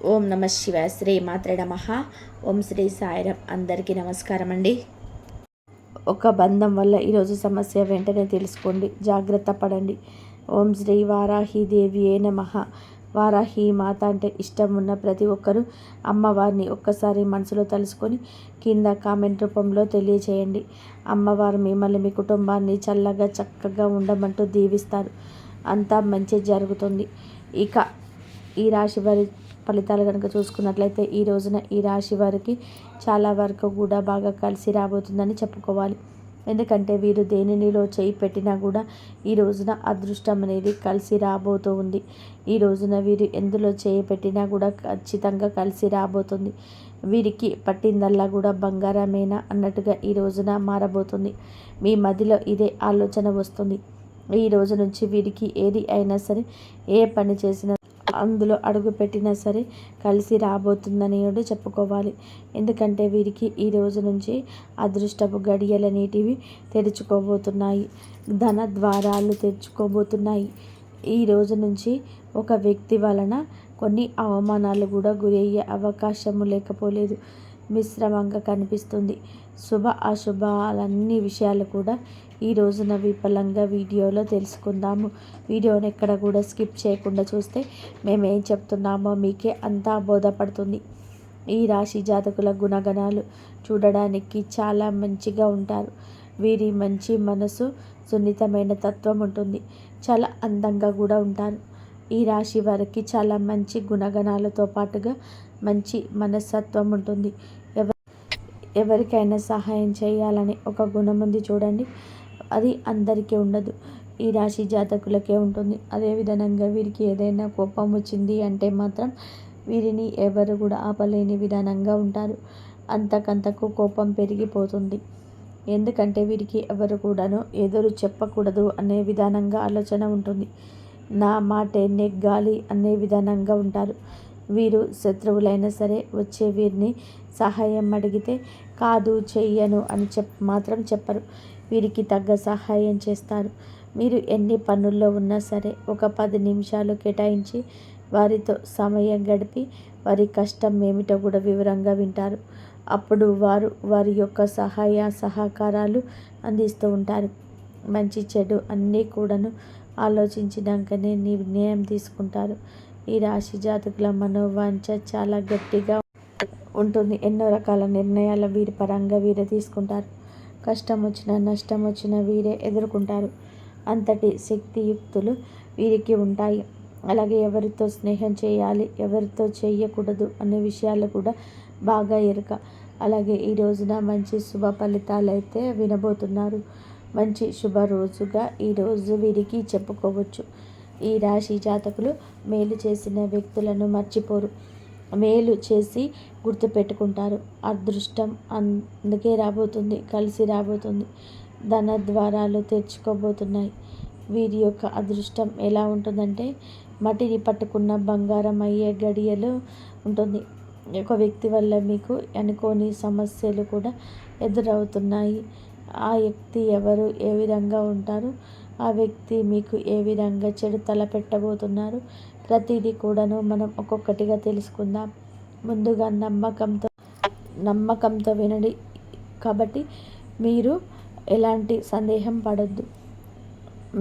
ఓం నమ శివాయ. శ్రీ మాత్రే నమః. ఓం శ్రీ సాయిరాం. అందరికీ నమస్కారం అండి. ఒక బంధం వల్ల ఈరోజు సమస్య వెంటనే తెలుసుకోండి, జాగ్రత్త పడండి. ఓం శ్రీ వారాహీదేవియే నమః. వారాహి మాత అంటే ఇష్టం ఉన్న ప్రతి ఒక్కరూ అమ్మవారిని ఒక్కసారి మనసులో తలుసుకొని కింద కామెంట్ రూపంలో తెలియచేయండి. అమ్మవారు మిమ్మల్ని, మీ కుటుంబాన్ని చల్లగా చక్కగా ఉండమంటూ దీవిస్తారు. అంతా మంచి జరుగుతుంది. ఇక ఈ రాశి వారి ఫలితాలు కనుక చూసుకున్నట్లయితే ఈ రోజున ఈ రాశి వారికి చాలా వరకు కూడా బాగా కలిసి రాబోతుందని చెప్పుకోవాలి. ఎందుకంటే వీరు దేనినిలో చేయి పెట్టినా కూడా ఈ రోజున అదృష్టం అనేది కలిసి రాబోతూ ఉంది. ఈ రోజున వీరు ఎందులో చేయి పెట్టినా కూడా ఖచ్చితంగా కలిసి రాబోతుంది. వీరికి పట్టిందల్లా కూడా బంగారమేనా అన్నట్టుగా ఈ రోజున మారబోతుంది. మీ మదిలో ఇదే ఆలోచన వస్తుంది. ఈ రోజు నుంచి వీరికి ఏది అయినా సరే, ఏ పని చేసినా అందులో అడుగు పెట్టినా సరే కలిసి రాబోతుందని చెప్పుకోవాలి. ఎందుకంటే వీరికి ఈ రోజు నుంచి అదృష్టపు గడియలనేటివి తెరుచుకోబోతున్నాయి. ధన ద్వారాలు తెరుచుకోబోతున్నాయి. ఈ రోజు నుంచి ఒక వ్యక్తి వలన కొన్ని అవమానాలు కూడా గురయ్యే అవకాశము లేకపోలేదు. మిశ్రమంగా కనిపిస్తుంది. శుభ అశుభాలన్నీ విషయాలు కూడా ఈ రోజున విఫలంగా వీడియోలో తెలుసుకుందాము. వీడియోని ఎక్కడ కూడా స్కిప్ చేయకుండా చూస్తే మేమేం చెప్తున్నామో మీకే అంతా బోధపడుతుంది. ఈ రాశి జాతకుల గుణగణాలు చూడడానికి చాలా మంచిగా ఉంటారు. వీరి మంచి మనసు, సున్నితమైన తత్వం ఉంటుంది. చాలా అందంగా కూడా ఉంటారు. ఈ రాశి వారికి చాలా మంచి గుణగణాలతో పాటుగా మంచి మనస్తత్వం ఉంటుంది. ఎవరికైనా సహాయం చేయాలని ఒక గుణం ఉంది చూడండి, అది అందరికీ ఉండదు. ఈ రాశి జాతకులకే ఉంటుంది. అదేవిధంగా వీరికి ఏదైనా కోపం వచ్చింది అంటే మాత్రం వీరిని ఎవరు కూడా ఆపలేని విధానంగా ఉంటారు. అంతకంతకు కోపం పెరిగిపోతుంది. ఎందుకంటే వీరికి ఎవరు కూడాను ఎదురు చెప్పకూడదు అనే విధానంగా ఆలోచన ఉంటుంది. నా మాటే నెగ్గాలి అనే విధానంగా ఉంటారు. వీరు శత్రువులైనా సరే వచ్చే వీరిని సహాయం అడిగితే కాదు, చెయ్యను అని మాత్రం చెప్పరు. వీరికి తగ్గ సహాయం చేస్తారు. మీరు ఎన్ని పనుల్లో ఉన్నా సరే ఒక 10 నిమిషాలు కేటాయించి వారితో సమయం గడిపి వారి కష్టం ఏమిటో కూడా వివరంగా వింటారు. అప్పుడు వారు వారి యొక్క సహాయ సహకారాలు అందిస్తూ ఉంటారు. మంచి చెడు అన్నీ కూడాను ఆలోచించినాకనే నిర్ణయం తీసుకుంటారు. ఈ రాశి జాతకుల మనోవాంఛ చాలా గట్టిగా ఉంటుంది. ఎన్నో రకాల నిర్ణయాలు వీరి పరంగా వీరే తీసుకుంటారు. కష్టం వచ్చినా నష్టం వచ్చినా వీరే ఎదుర్కొంటారు. అంతటి శక్తియుక్తులు వీరికి ఉంటాయి. అలాగే ఎవరితో స్నేహం చేయాలి, ఎవరితో చేయకూడదు అనే విషయాలు కూడా బాగా ఎరుక. అలాగే ఈ రోజున మంచి శుభ ఫలితాలు అయితే వినబోతున్నారు. మంచి శుభ రోజుగా ఈరోజు వీరికి చెప్పుకోవచ్చు. ఈ రాశి జాతకులు మేలు చేసిన వ్యక్తులను మర్చిపోరు. మేలు చేసి గుర్తుపెట్టుకుంటారు. అదృష్టం అందుకే రాబోతుంది, కలిసి రాబోతుంది. ధన ద్వారాలు తెరుచుకోబోతున్నాయి. వీరి యొక్క అదృష్టం ఎలా ఉంటుందంటే మట్టిని పట్టుకున్న బంగారం అయ్యే గడియలు ఉంటుంది. ఒక వ్యక్తి వల్ల మీకు అనుకోని సమస్యలు కూడా ఎదురవుతున్నాయి. ఆ వ్యక్తి ఎవరు, ఏ విధంగా ఉంటారు, ఆ వ్యక్తి మీకు ఏ విధంగా చెడు తలపెట్టబోతున్నారు, ప్రతిదీ కూడాను మనం ఒక్కొక్కటిగా తెలుసుకుందాం. ముందుగా నమ్మకంతో వినండి. కాబట్టి మీరు ఎలాంటి సందేహం పడొద్దు.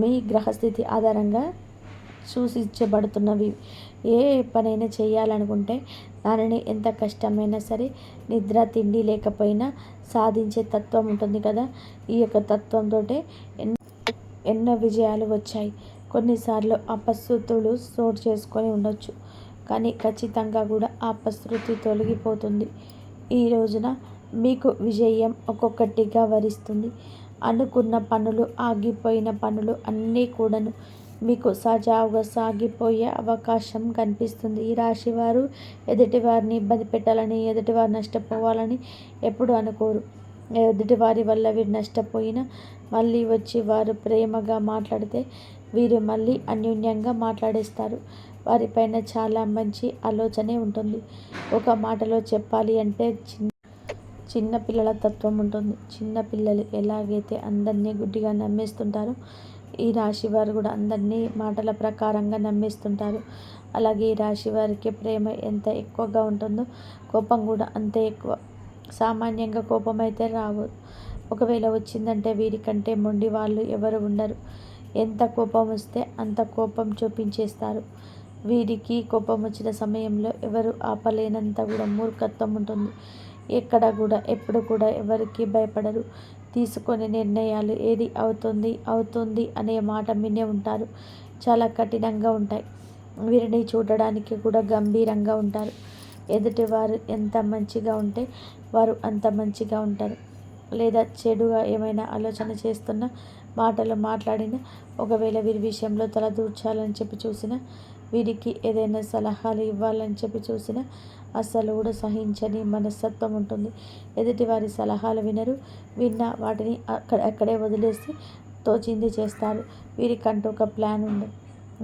మీ గ్రహస్థితి ఆధారంగా సూచించబడుతున్నవి. ఏ పనైనా చేయాలనుకుంటే దానిని ఎంత కష్టమైనా సరే, నిద్ర తిండి లేకపోయినా సాధించే తత్వం ఉంటుంది కదా. ఈ యొక్క తత్వంతో ఎన్నో విజయాలు వచ్చాయి. కొన్నిసార్లు అపశృతులు చోటు చేసుకొని ఉండొచ్చు, కానీ ఖచ్చితంగా కూడా ఆ అపశృతి తొలగిపోతుంది. ఈ రోజున మీకు విజయం ఒక్కొక్కటిగా వరిస్తుంది. అనుకున్న పనులు, ఆగిపోయిన పనులు అన్నీ కూడాను మీకు సజావుగా సాగిపోయే అవకాశం కనిపిస్తుంది. ఈ రాశి వారు ఎదుటివారిని ఇబ్బంది పెట్టాలని, ఎదుటివారు నష్టపోవాలని ఎప్పుడు అనుకోరు. ఎదుటివారి వల్ల వీరు నష్టపోయినా మళ్ళీ వచ్చి వారు ప్రేమగా మాట్లాడితే వీరు మళ్ళీ అన్యోన్యంగా మాట్లాడేస్తారు. వారిపైన చాలా మంచి ఆలోచనే ఉంటుంది. ఒక మాటలో చెప్పాలి అంటే చిన్న పిల్లల తత్వం ఉంటుంది. చిన్న పిల్లలు ఎలాగైతే అందరినీ గుడ్డిగా నమ్మేస్తుంటారో ఈ రాశి వారు కూడా అందరినీ మాటల ప్రకారంగా నమ్మేస్తుంటారు. అలాగే ఈ రాశి వారికి ప్రేమ ఎంత ఎక్కువగా ఉంటుందో కోపం కూడా అంతే ఎక్కువ. సామాన్యంగా కోపం అయితే రావు, ఒకవేళ వచ్చిందంటే వీరికంటే మొండి వాళ్ళు ఎవరు ఉండరు. ఎంత కోపం వస్తే అంత కోపం చూపించేస్తారు. వీరికి కోపం వచ్చిన సమయంలో ఎవరు ఆపలేనంత కూడా మూర్ఖత్వం ఉంటుంది. ఎక్కడ కూడా ఎప్పుడు కూడా ఎవరికి భయపడరు. తీసుకునే నిర్ణయాలు ఏది అవుతుంది అవుతుంది అనే మాట వినే ఉంటారు. చాలా కఠినంగా ఉంటాయి. వీరిని చూడడానికి కూడా గంభీరంగా ఉంటారు. ఎదుటివారు ఎంత మంచిగా ఉంటే వారు అంత మంచిగా ఉంటారు. లేదా చెడుగా ఏమైనా ఆలోచన చేస్తున్నా, మాటలు మాట్లాడినా, ఒకవేళ వీరి విషయంలో తలదూర్చాలని చెప్పి చూసినా, వీరికి ఏదైనా సలహాలు ఇవ్వాలని చెప్పి చూసినా అస్సలు కూడా సహించని మనస్తత్వం ఉంటుంది. ఎదుటి వారి సలహాలు వినరు. విన్న వాటిని అక్కడే వదిలేసి తోచింది చేస్తారు. వీరికంటూ ఒక ప్లాన్ ఉండదు.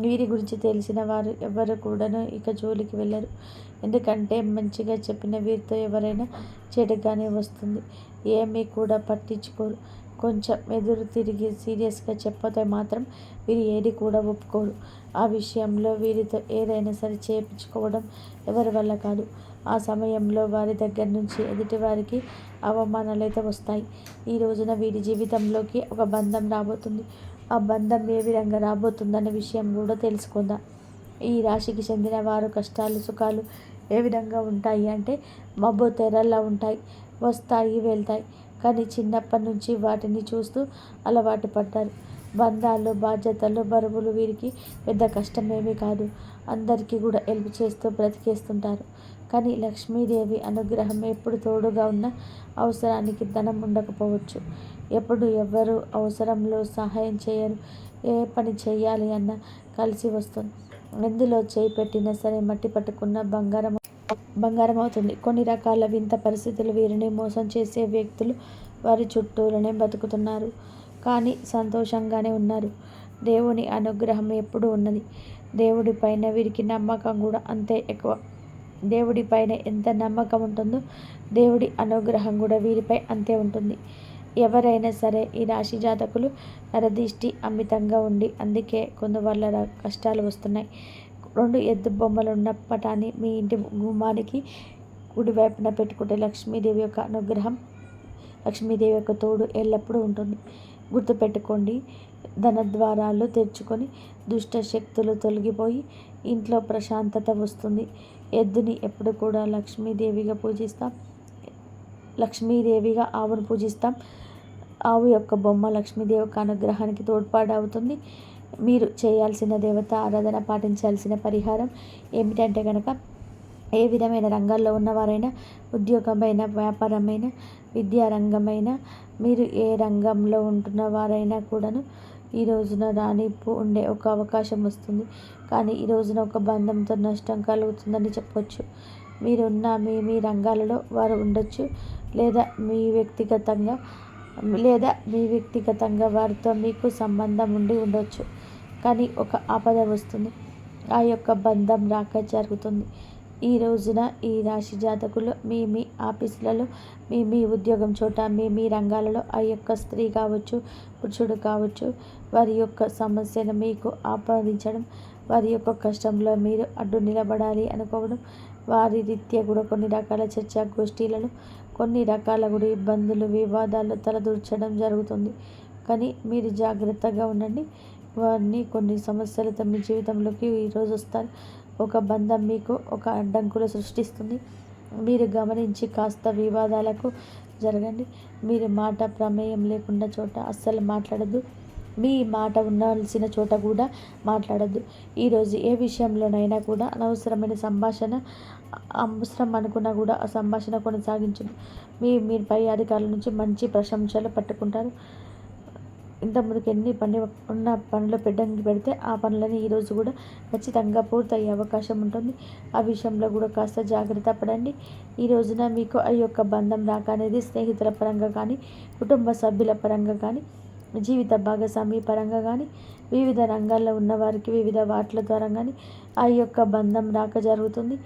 వీరి గురించి తెలిసిన వారు ఎవరు కూడాను ఇక జోలికి వెళ్ళరు. ఎందుకంటే మంచిగా చెప్పిన వీరితో ఎవరైనా చెడుగానే వస్తుంది. ఏమీ కూడా పట్టించుకోరు. కొంచెం ఎదురు తిరిగి సీరియస్గా చెప్పతే మాత్రం వీరు ఏది కూడా ఒప్పుకోరు. ఆ విషయంలో వీరితో ఏదైనా సరే చేయించుకోవడం ఎవరి వల్ల కాదు. ఆ సమయంలో వారి దగ్గర నుంచి ఎదుటి వారికి అవమానాలు అయితే వస్తాయి. ఈ రోజున వీరి జీవితంలోకి ఒక బంధం రాబోతుంది. ఆ బంధం ఏ విధంగా రాబోతుందన్న విషయం కూడా తెలుసుకుందాం. ఈ రాశికి చెందిన వారు కష్టాలు సుఖాలు ఏ విధంగా ఉంటాయి అంటే మబ్బు తెరల్లా ఉంటాయి, వస్తాయి వెళ్తాయి. కానీ చిన్నప్పటి నుంచి వాటిని చూస్తూ అలవాటు పడ్డారు. బంధాలు బాధ్యతలు బరువులు వీరికి పెద్ద కష్టమేమీ కాదు. అందరికీ కూడా హెల్ప్ చేస్తూ బ్రతికేస్తుంటారు. కానీ లక్ష్మీదేవి అనుగ్రహం ఎప్పుడు తోడుగా ఉన్న అవసరానికి ధనం ఉండకపోవచ్చు. ఎప్పుడు ఎవ్వరు అవసరంలో సహాయం చేయరు. ఏ పని చేయాలి అన్నా కలిసి వస్తుంది. ఎందులో చేయి పెట్టినా సరే మట్టి పట్టుకున్న బంగారం అవుతుంది. కొన్ని రకాల వింత పరిస్థితులు వీరిని మోసం చేసే వ్యక్తులు వారి చుట్టూలోనే బతుకుతున్నారు. కానీ సంతోషంగానే ఉన్నారు. దేవుని అనుగ్రహం ఎప్పుడూ ఉన్నది. దేవుడి పైన వీరికి నమ్మకం కూడా అంతే ఎక్కువ. దేవుడి పైన ఎంత నమ్మకం ఉంటుందో దేవుడి అనుగ్రహం కూడా వీరిపై అంతే ఉంటుంది. ఎవరైనా సరే ఈ రాశి జాతకులు నరదిష్టి అమితంగా ఉండి అందుకే కొందువల్ల కష్టాలు వస్తున్నాయి. 2 ఎద్దు బొమ్మలు ఉన్న పటాన్ని మీ ఇంటి గుమ్మానికి కుడివైపున పెట్టుకుంటే లక్ష్మీదేవి యొక్క అనుగ్రహం, లక్ష్మీదేవి యొక్క తోడు ఎల్లప్పుడూ ఉంటుంది. గుర్తుపెట్టుకోండి. ధనద్వారాలు తెరుచుకొని దుష్ట శక్తులు తొలగిపోయి ఇంట్లో ప్రశాంతత వస్తుంది. ఎద్దుని ఎప్పుడు కూడా లక్ష్మీదేవిగా పూజిస్తాం. లక్ష్మీదేవిగా ఆవును పూజిస్తాం. ఆవు యొక్క బొమ్మ లక్ష్మీదేవి యొక్క అనుగ్రహానికి తోడ్పాటు అవుతుంది. మీరు చేయాల్సిన దేవత ఆరాధన, పాటించాల్సిన పరిహారం ఏమిటంటే కనుక ఏ విధమైన రంగాల్లో ఉన్నవారైనా, ఉద్యోగమైన, వ్యాపారమైన, విద్యారంగమైన, మీరు ఏ రంగంలో ఉంటున్న వారైనా కూడాను ఈ రోజున రానిప్పు ఉండే ఒక అవకాశం వస్తుంది. కానీ ఈ రోజున ఒక బంధంతో నష్టం కలుగుతుందని చెప్పొచ్చు. మీరున్న మీ రంగాలలో వారు ఉండొచ్చు, లేదా మీ వ్యక్తిగతంగా వారితో మీకు సంబంధం ఉండి ఉండొచ్చు. కానీ ఒక ఆపద వస్తుంది. ఆ యొక్క బంధం రాక జరుగుతుంది. ఈ రోజున ఈ రాశి జాతకులు మీ ఆఫీసులలో, మీ ఉద్యోగం చోట, మీ రంగాలలో ఆ యొక్క స్త్రీ కావచ్చు, పురుషుడు కావచ్చు, వారి యొక్క సమస్యను మీకు ఆపాదించడం, వారి యొక్క కష్టంలో మీరు అడ్డు నిలబడాలి అనుకోవడం, వారి రీత్యా కూడా కొన్ని రకాల చర్చా గోష్ఠీలలో కొన్ని రకాల కూడా ఇబ్బందులు, వివాదాలు తలదూర్చడం జరుగుతుంది. కానీ మీరు జాగ్రత్తగా ఉండండి. వారిని కొన్ని సమస్యలతో మీ జీవితంలోకి ఈరోజు వస్తారు. ఒక బంధం మీకు ఒక అడ్డంకులు సృష్టిస్తుంది. మీరు గమనించి కాస్త వివాదాలకు జరగండి. మీరు మాట ప్రమేయం లేకుండా చోట అస్సలు మాట్లాడద్దు. మీ మాట ఉండాల్సిన చోట కూడా మాట్లాడద్దు. ఈరోజు ఏ విషయంలోనైనా కూడా అనవసరమైన సంభాషణ, అవసరం అనుకున్నా కూడా ఆ సంభాషణ కొనసాగించదు. మీరు పై అధికారుల నుంచి మంచి ప్రశంసలు పట్టుకుంటారు. ఇంతకుముందుకు ఎన్ని పనులు పెడితే ఆ పనులని ఈరోజు కూడా ఖచ్చితంగా పూర్తయ్యే అవకాశం ఉంటుంది. ఆ విషయంలో కూడా కాస్త జాగ్రత్త పడండి. ఈ రోజున మీకు ఆ యొక్క బంధం రాక అనేది స్నేహితుల పరంగా కానీ, కుటుంబ సభ్యుల పరంగా కానీ జీవిత భాగస్వామి పరంగా కానీ, వివిధ రంగాల్లో ఉన్నవారికి వివిధ వాట్ల ద్వారా కానీ ఆ యొక్క బంధం రాక జరుగుతుంది.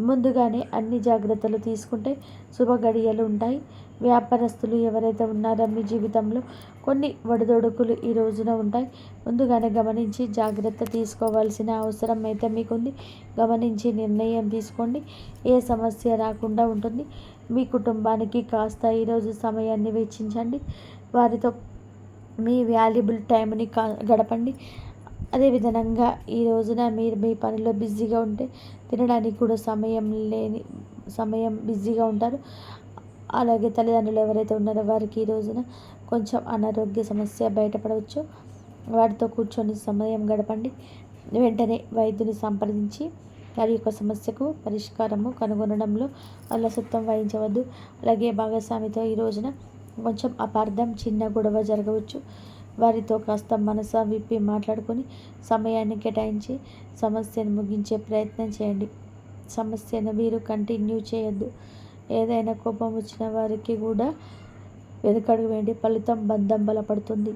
ముందుగానే అన్ని జాగ్రత్తలు తీసుకుంటే శుభ గడియలు ఉంటాయి. వ్యాపారస్తులు ఎవరైతే ఉన్నారో మీ జీవితంలో కొన్ని ఒడిదొడుకులు ఈ రోజున ఉంటాయి. ముందుగానే గమనించి జాగ్రత్త తీసుకోవాల్సిన అవసరం అయితే మీకుంది. గమనించి నిర్ణయం తీసుకోండి. ఏ సమస్య రాకుండా ఉంటుంది. మీ కుటుంబానికి కాస్త ఈరోజు సమయాన్ని వెచ్చించండి. వారితో మీ వాల్యుబుల్ టైంని గడపండి. అదేవిధంగా ఈ రోజున మీరు మీ పనిలో బిజీగా ఉంటే తినడానికి కూడా సమయం బిజీగా ఉంటారు. అలాగే తల్లిదండ్రులు ఎవరైతే ఉన్నారో వారికి ఈ రోజున కొంచెం అనారోగ్య సమస్య బయటపడవచ్చు. వారితో కూర్చొని సమయం గడపండి. వెంటనే వైద్యుని సంప్రదించి వారి యొక్క సమస్యకు పరిష్కారము కనుగొనడంలో అలసత్వం వహించవద్దు. అలాగే భాగస్వామితో ఈ రోజున కొంచెం అపార్థం, చిన్న గొడవ జరగవచ్చు. వారితో కాస్త మనసు విప్పి మాట్లాడుకొని సమయాన్ని కేటాయించి సమస్యను ముగించే ప్రయత్నం చేయండి. సమస్యను మీరు కంటిన్యూ చేయొద్దు. ఏదైనా కోపం వచ్చిన వారికి కూడా వెనుకడుగు వేయండి. ఫలితం బంధం బలపడుతుంది.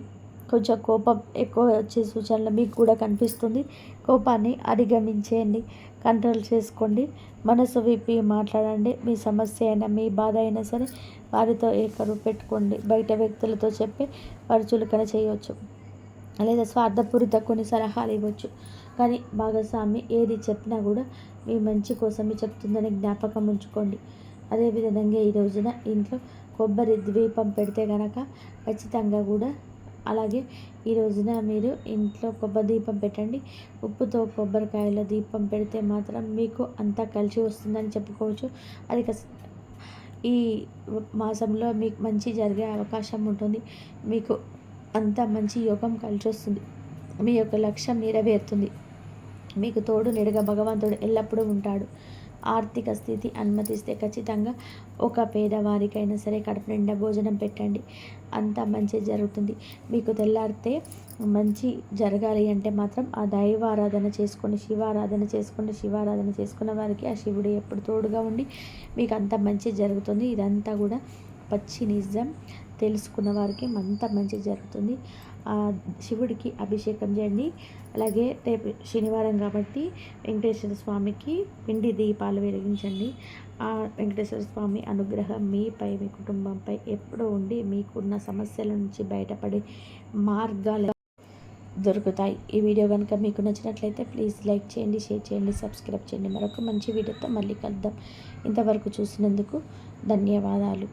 కొంచెం కోపం ఎక్కువ వచ్చే సూచనలు మీకు కూడా కనిపిస్తుంది. కోపాన్ని అధిగమించేయండి, కంట్రోల్ చేసుకోండి. మనసు విప్పి మాట్లాడండి. మీ సమస్య అయినా మీ బాధ అయినా సరే వారితో ఏకరువు పెట్టుకోండి. బయట వ్యక్తులతో చెప్పి వారు చులకన చేయవచ్చు, లేదా స్వార్థపూరిత కొన్ని సలహాలు ఇవ్వచ్చు. కానీ భాగస్వామి ఏది చెప్పినా కూడా మీ మంచి కోసమే చెప్తుందని జ్ఞాపకం ఉంచుకోండి. అదేవిధంగా ఈ రోజున ఇంట్లో కొబ్బరి దీపం పెడితే కనుక ఖచ్చితంగా కూడా, అలాగే ఈ రోజున మీరు ఇంట్లో కొబ్బరి దీపం పెట్టండి. ఉప్పుతో కొబ్బరికాయల దీపం పెడితే మాత్రం మీకు అంతా కలిసి వస్తుందని చెప్పుకోవచ్చు. అది ఈ మాసంలో మీకు మంచి జరిగే అవకాశం ఉంటుంది. మీకు అంత మంచి యోగం కలిసి వస్తుంది. మీ యొక్క లక్ష్యం నెరవేరుతుంది. మీకు తోడు నీడగా భగవంతుడు ఎల్లప్పుడూ ఉంటాడు. ఆర్థిక స్థితి అనుమతిస్తే ఖచ్చితంగా ఒక పేదవారికైనా సరే కడుపు నిండా భోజనం పెట్టండి. అంతా మంచి జరుగుతుంది. మీకు తెల్లారితే మంచి జరగాలి అంటే మాత్రం ఆ దైవారాధన చేసుకోండి, శివారాధన చేసుకోండి. శివారాధన చేసుకున్న వారికి ఆ శివుడు ఎప్పుడు తోడుగా ఉండి మీకు అంత మంచి జరుగుతుంది. ఇదంతా కూడా పచ్చి నిజం. తెలుసుకున్న వారికి అంత మంచి జరుగుతుంది. శివుడికి అభిషేకం చేయండి. అలాగే రేపు శనివారం కాబట్టి వెంకటేశ్వర స్వామికి పిండి దీపాలు వెలిగించండి. ఆ వెంకటేశ్వర స్వామి అనుగ్రహం మీపై, మీ కుటుంబంపై ఎప్పుడూ ఉండి మీకున్న సమస్యల నుంచి బయటపడే మార్గాలు దొరుకుతాయి. ఈ వీడియో కనుక మీకు నచ్చినట్లయితే ప్లీజ్ లైక్ చేయండి, షేర్ చేయండి, సబ్స్క్రైబ్ చేయండి. మరొక మంచి వీడియోతో మళ్ళీ కలుద్దాం. ఇంతవరకు చూసినందుకు ధన్యవాదాలు.